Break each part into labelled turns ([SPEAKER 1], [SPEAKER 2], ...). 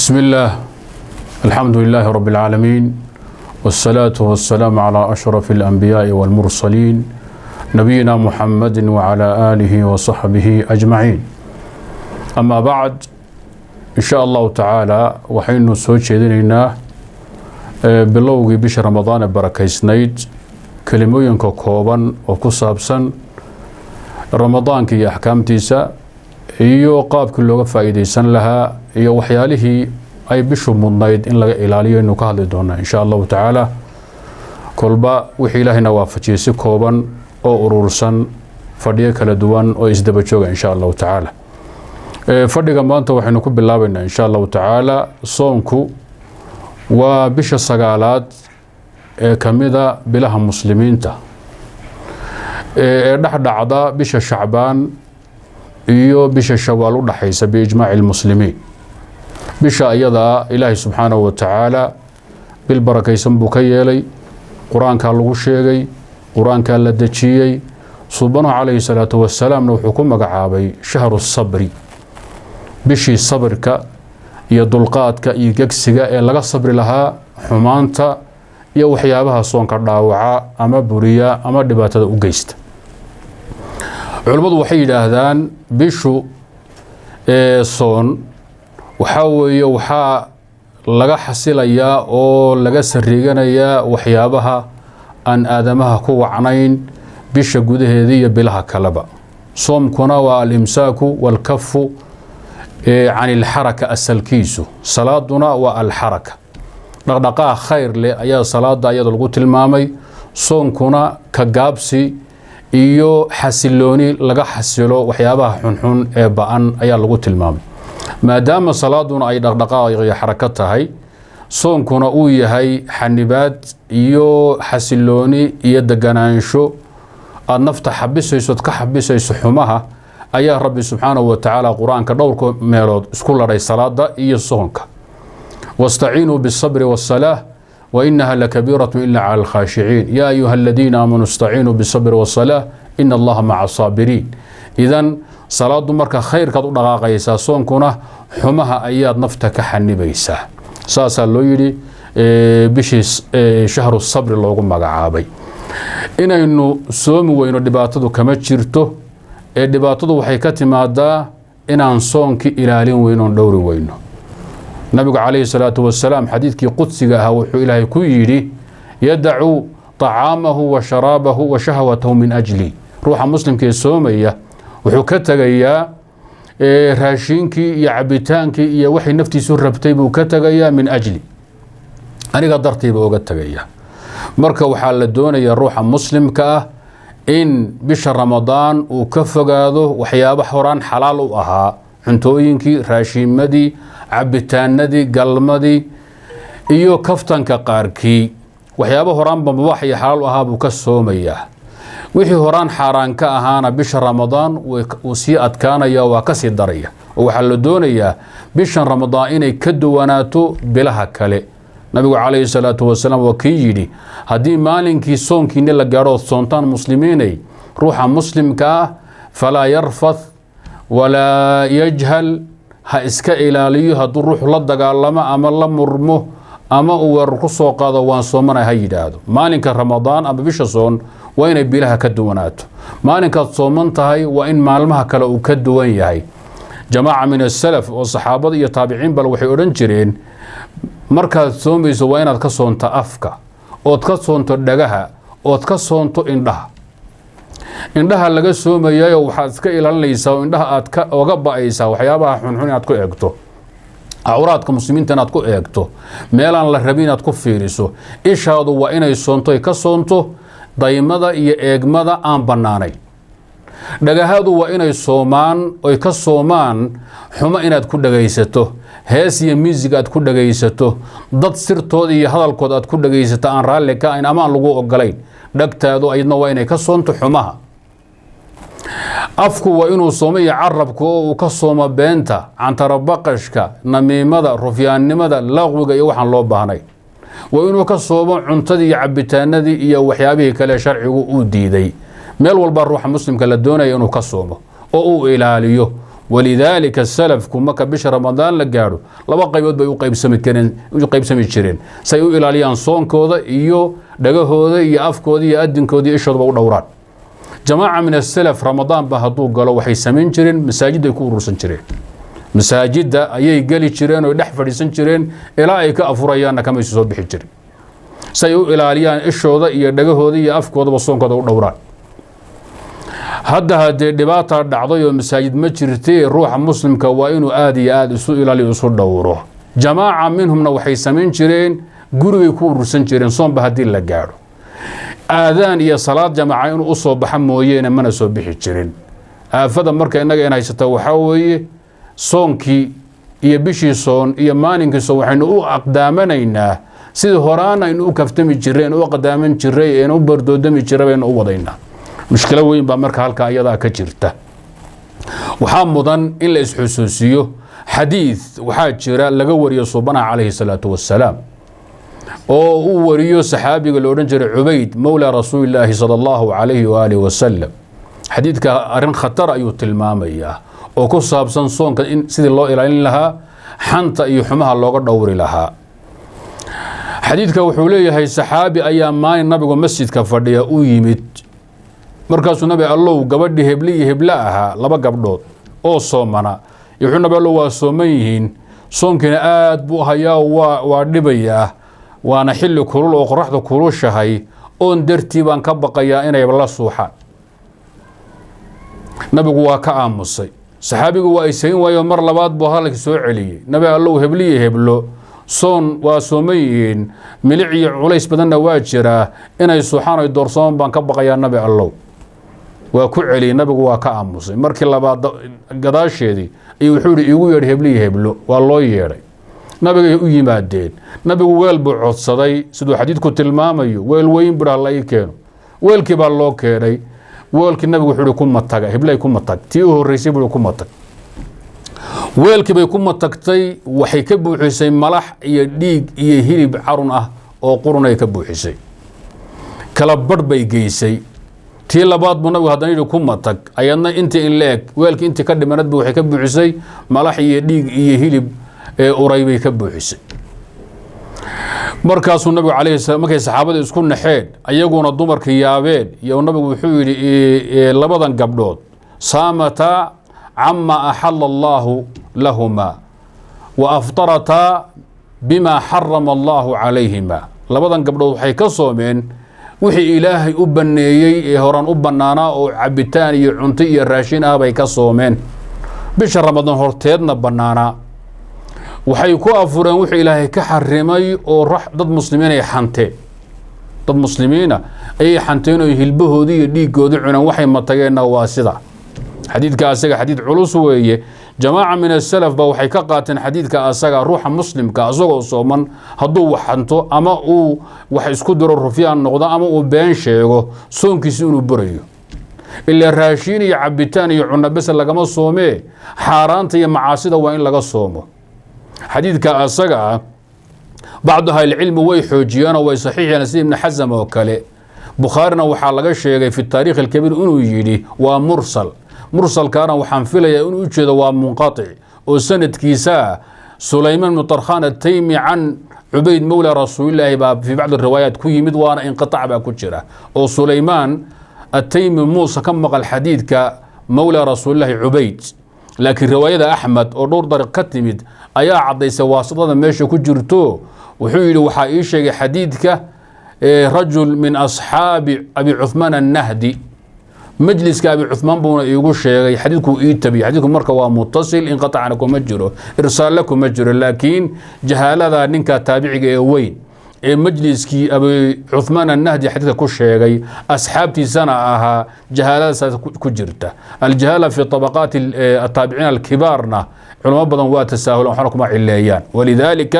[SPEAKER 1] بسم الله الحمد لله رب العالمين والصلاة والسلام على أشرف الأنبياء والمرسلين نبينا محمد وعلى آله وصحبه أجمعين أما بعد إن شاء الله تعالى وحين نسوي شيئا بلوغي بش رمضان بركة سنيد كلموين كوبا وكسابسا رمضان كي أحكام تيسا iyo qaabkii looga faa'iideysan lahaa iyo waxyaalihii ay bishu mudnayd in laga ilaaliyo inuu ka hadli doona insha Allah taala kolba wixii ilaahina waafajiyay si kooban oo urursan fadhiyo kala duwan oo isdaba jooga insha Allah taala fadhiga maanta waxaynu ku bilaabaynaa insha Allah taala soonku waa bisha sagaalaad ee kamida bilaha muslimiinta ee dhaxdhacda bisha Shacbaan iyo bisha Shawaal u dhaxaysa biijmaac muslimiin bisha ayada Ilaahay subhanahu wa ta'ala bil barakaysan buu ka yeelay quraanka lagu sheegay quraanka la dajiyay subhanahu alayhi salatu wassalaam wuxuu ku magacaabay shahru sabri bishi sabrka iyo dulqaadka iyo gegsiga ee laga sabri lahaa xumaanta iyo waxyaabaha soonka dhaawaca ama buriya ama dhibaatada u geysta culimadu waxay yiraahdaan bishu soon waxa weeye waxa laga xasilayaa oo laga sariiganayaa waxyaabaha aan aadamaha ku wacnayn bisha gudaheeda iyo bilaha kaleba soomkuna waa al-imsaaku wal kaffu عن الحركة السلكيسو صلاتنا والحركة dhaqdhaqaaq khayr leh ayaa salaada ayada lagu tilmaamay soonkuna ka gaabsi iyo xasilooni laga xasilo waxyaabaha xunxun ee baan ayaa lagu tilmaamay maadaama salaaduna ay dhaqdhaqaaq iyo xarakat tahay soonkuna uu yahay xanibaad iyo xasilooni iyo deganaansho aad nafta xabisayso ka xabisayso xumaha ayaa rabbi subhanahu wa ta'ala quraanka dhowrka meelood isku laray salaada iyo soonka واستعينوا بالصبر والصلاة وإنها لكبيرة إلا على الخاشعين يا أيها الذين آمنوا استعينوا بالصبر والصلاة إن الله مع الصابرين إذن صلاة مركة خير كدو دقاقيسا صونكنا حمها أياد نفتك حنبيسا ساسا لويري بشي شهر الصبر اللوغو مقعابي إنه سومي وإنه دباتدو كما جيرتو دباتدو وحيكاتي مادا إنان صونكي إلالين وإنه دوري وإنه نبي عليه الصلاة والسلام حديث كي قدسها وحو إلهي كيري يدعو طعامه وشرابه وشهوته من أجلي روح مسلم كي سومية وحو كتغيا راشينكي يا عبيتانكي يا وحي نفتي سربتي بو كتغيا من أجلي أنا قدرتي بو كتغيا مركا وحال الدون يا روح مسلم كا إن بشهر رمضان وكفقاده وحياب حوران حلال وأها عنتوينكي راشين مدي cabitaanadii galmadii iyo kaftanka qaarkii waxyaabo horaan bambax iyo xalaal ahaa buu ka soomayaa wixii horaan xaraan ka ahaana bisha ramadaan uu sii adkaanaya waa ka sii daraya oo waxa la doonayaa bisha ramadaan inay ka duwanaato bilaha kale nabigu calayhi salaatu wasalaam waa kii yidhi haddii maalinkii soonkiina la gaadho soontaan muslimiinay ruuxa muslimka ah falaa yarfath walaa yajhal ha iska ilaaliyo hadduu ruux la dagaalamo ama la murmo ama uu weerar ku soo qaado waan soomanay ha yidhaahdo maalinka ramadaan ama bisha soon waa inay bilaha ka duwanaato maalinkaad sooman tahay waa in maalmaha kale uu ka duwan yahay jamaaca min as-salaf oo saxaabada iyo taabiciin bal waxay odhan jireen markaad soomayso waa inaad ka soonto afka ood ka soonto dhagaha ood ka soonto indhaha laga soomayayo waxaad iska ilaalinaysaa indhaha aad ka oga ba'aysaa waxyaabaha xunxun aad ku eegto awraadka muslimiinta aad ku eegto meelaan la rabin aad ku fiiriso ishaadu waa inay soonto ka soonto daymada iyo eegmada aan banaanay dhagahadu waa inay soomaan oo ka soomaan xumo inaad ku dhagaysato hees iyo music aad ku dhagaysato dad sirtooda iyo hadalkooda aad ku dhagaysato aan raalli ka ahayn ama aan lagu ogolayn dhagtaadu ayadna waa inay ka soonto xumaha afku waa inuu soomo iyo carabku oo uu ka soomo beenta cantarabaqashka namiimada rufyaannimada laqwiga iyo waxaan loo baahnay waa inuu ka soomo cuntadii iyo cabitaanadii iyo waxyaabihii kale sharcigu uu diiday meel walba ruuxa muslimka la doonaya inuu ka soomo oo uu ilaaliyo ولذلك السلف كما كبش رمضان لقارو لبا قيبود بي قيبسمي جيرين سي او الاليان صونكودا iyo dhagahooda iyo afkooda iyo adinkooda ishooda u dhowraan جماعه من السلف رمضان ba haduu galo waxay sameyn jireen masaajid ay ku urursan jireen masaajida ayay gali jireen oo dhex fadhiisan jireen ilaa ay ka afurayaan kama soo bixi jireen say u ilaaliyaan ishooda iyo dhagahooda iyo afkooda soonkooda u dhowraan hadda dhibaato dhacday oo masaajid ma jirtay ruuxa muslimka waa inuu aad iyo aad isu ilaaliyo isu dhowro jamaaca minhumna waxay sameyn jireen gurigay ku urursan jireen soonba hadii la gaaro aadaan iyo salaad jamaaca inuu soo baxa mooyeen mana soo bixi jirin aafada marka inaga in haysata waxa weeye soonkii iyo bishii soon iyo maalinkii soon waxaynu u aqdaamanaynaa sidii horaana inuu kaftami jireen oo qadaaman jiray oo bardoodami jireen oo wadayna mushkilad weyn baa marka halka ayada ka jirta waxa mudan in la isxusuusiyo xadiis waxa jira laga wariyo subhana alayhi salatu wassalaam oo uu wariyo saxaabiga loo oran jiray Ubayd mawla rasuulillaah sallallahu alayhi wa alihi wasallam xadiidka arin khatar ayuu tilmaamaya oo ku saabsan soonka in sidii loo ilaalin lahaa xanta iyo xumaha looga dhowri lahaa xadiidka wuxuu leeyahay saxaabi ayaa maalin nabiga masjidka fadhiya uu yimid markaasuu nabi allow gabadhii hebli hebla ahaa laba gabdhood oo soomana wuxuu nabi allow waa sooman yihiin soonkina aad buu hayaa waa dhibaya waana xilli kulul oo qoraxdu kulushahay oon dartii baan ka baqayaa inay la suuxaan nabigu waa ka aamusay saxaabigu waa isayn waayo mar labaad buu hadalka soo celiyay nabi allow hebli heblo soon waa sooman yihiin milic iyo culays badanna waa jiraa inay suuxaan ay doorsoon baan ka baqayaa nabi allow waa ku celiyay nabigu waa ka aamusay markii labaad gadaasheedii ay wuxuu yiri igu yeedhay hebli heblo waa loo yeedhay nabiga u yimaadeen nabigu weel buu codsaday sidoo xadiidku tilmaamayo weel weyn buu la ii keeno weelkii baa loo keenay weelkii nabigu wuxuu ku mataga heblay ku matag tii u horeysay buu ku matag weelkii bay ku matagtay waxay ka buuxisay malax iyo dhiig iyo hilib carun ah oo qurun ay ka buuxisay kala badh bay geysay tii labaad buu nabigu haddana ku matag ayadna intii in leeg weelkii intii ka dhimanad buu waxay ka buuxisay malax iyo dhiig iyo hilib uray bay ka buuxisay markaasuu nabigu calayhi salaam markay saxaabada isku naxeen ayaguna dumarka yaabeen iyo nabigu wuxuu yiri labadan gabdhood saamata amma ahalla Allah lahuma wa aftarata bima harrama Allah alayhima labadan gabdhood waxay ka soomeen wixii ilaahay u baneeyay ee horan u banaana oo cabitaan iyo cunto iyo raashin ah bay ka soomeen bisha ramadaan horteedna banaana waxay ku afureen wixii ilaahay ka xarimay oo dad muslimiin ay xanteen dad muslimiina ay xanteen oo hilbahoodii iyo dhiigoodii cunaan waxay matageenna waa sida xadiidka asaga xadiid culus weeye jamaaca min as-salaf ba waxay ka qaateen xadiidka asaga ruuxa muslimka asagoo sooman hadduu waxanto ama uu wax isku diro rufyaan noqdo ama uu been sheego soonkiisa inuu burayo illa raashin iyo cabitaan iyo cunno bas lagama soomee xaaraanta iyo macaasida waa in laga soomo xadiidka asaga بعض أهل العلم ويحوجيان ويصحيحان سيد ابن حزم وكاله بخارنا وحا لغا شيغي في التاريخ الكبير انو يجي ومرسل مرسل كان وحان فيليا انو يجيده ومنقطع وسند كيسا سليمان بن طرخان التيمي عن عبيد مولى رسول الله باب في بعض الروايات كوي مد وانا انقطاع با كجرا او سليمان التيمي موسى كمق الحديث كمولى رسول الله عبيد لكن روايه احمد او دور طريق كتمد ايا عديسه واسطه ميشو كجرتو وحو يلي وحا اي شيغي حديثك رجل من اصحاب ابي عثمان النهدي مجلس ابي عثمان بونا يقول شيغي حديثكو اي تبي حديثكو مركا وا متصل انقطع عنكم مجرو ارسال لكم مجرو لكن جهاله نينكا تابعيغا وين مجلسكي ابي عثمان النهدي حديثك كو شيغي اصحابتي سنه اها جهاله كجرتا الجهاله في طبقات التابعين الكبارنا علماء بدن وا تساهل وحنكم عليان ولذلك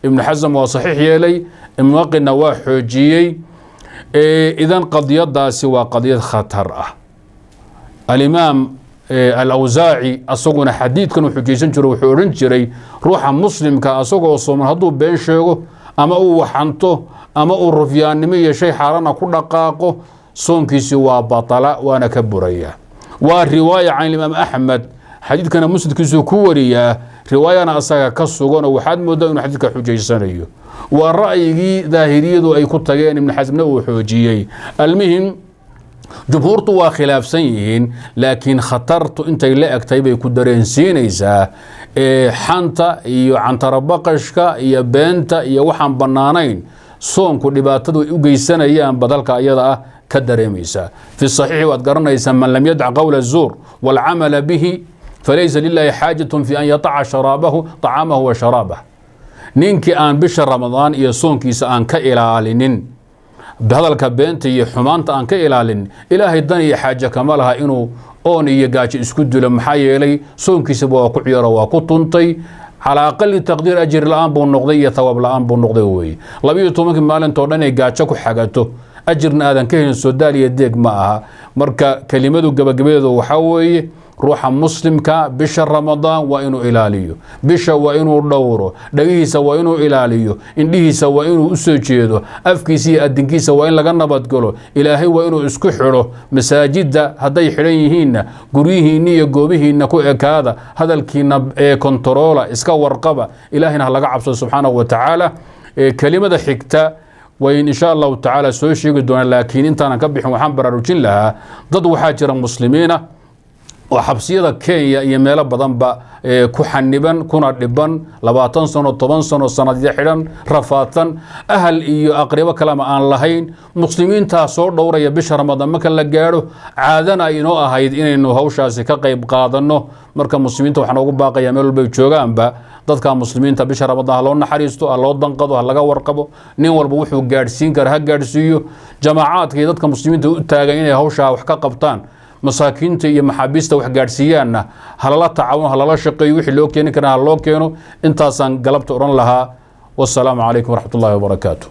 [SPEAKER 1] ابن حزم وصحيح يلي موقنا وحوجيي اذا قضيه داسي وقضيه خطر الامام الاوزاعي اسقنا حديث كانوا حجيسن جرو وحورن جري روح مسلم كاسقو صوم هدو بين شيغو اما او وحنتو اما او رفيانمي شيء حارنا ku dhaqaaqo soonkiisi waa batala waana ka buraya waa riwaaya aan imam ahmed حديث كان مسند كيسو كوريا رواية أساقا كسوغون وحاد مودا إنه حديث كحجي سنيو والرأي ظاهرية أي كتغين من حزمنا وحوجيي المهم جمهورته وخلاف سيئين لكن خطرت انت لا اكتيبي كدرين سينيسا حانتا iyo cantarabaqashka iyo beenta iyo waxaan banaanayn soonku dhibaatadu u geysanayaan badalka ayada ah ka dareemaysa fi sahih waad garanaysa man lam yad'a qawl az-zur wal 'amal bihi falaysa lillahi hajatun fi an yata'a sharabahu ta'amahu wa sharabahu ninki aan bisha ramadaan iyo soonkiisa aan ka ilaalinin hadalka beenta iyo xumaanta aan ka ilaalin ilaahay dan iyo xaaja kama laha inuu oon iyo gaajo isku dilo maxaa yeelay soonkiisa waa ku ciyaaro waa ku tuntay ala aqal taqdiir ajir la'aan buu noqday iyo thawab la'aan buu noqday way 12 maalinta oo dhan ay gaajo ku xagato ajirna aadan ka helin soo daaliya deeg ma aha marka kelimadu gabagabeedu waxa weeye ruuxa muslimka bisha ramadaan waa inuu ilaaliyo bisha waa inuu dhowro dhagihiisa waa inuu ilaaliyo indhihiisa waa inuu u soo jeedo afkiisa iyo adinkiisa waa in laga nabadgalo ilaahay waa inuu isku xidho masaajida hadday xidhan yihiinna guryihiinna iyo goobihiinna ku ekaada hadalkiina ee kontaroola iska warqaba ilaahayna ha laga cabsado subxaanahu wa tacaala kelimada xigta وإن شاء الله تعالى سوي شيء دون لكن أنت أنا كبح وحن برارجين لها ضد وحاجر المسلمين وحبسية كينيا يميل بدن كحنبا كنا دبن 20 سنة 8 سنة سنة حيرا رفاتا أهل أقرب كلام عن لهين مسلمين تاسور دورة يبش رمضان ما كان لجاره عادنا إنه هيد إنه هوشاسي كقيب قادنه مركب مسلمين توحنا وباقي يميل بيتشوغان با dadka muslimiinta bisha ramadaan loo naxariisto loo danqado laga warqabo nin walba wuxuu gaarsiin kara ha gaarsiiyo jamaacadka dadka muslimiinta u taagan inay hawsha wax ka qabtaan masaakiinta iyo maxaabiista wax gaarsiiyaana halala tacaawun halala shaqeeyo wixii loo keeni kara loo keeno intaasan galabta oran lahaa wassalaamu calaykum waraxmatullaahi wabarakaatuh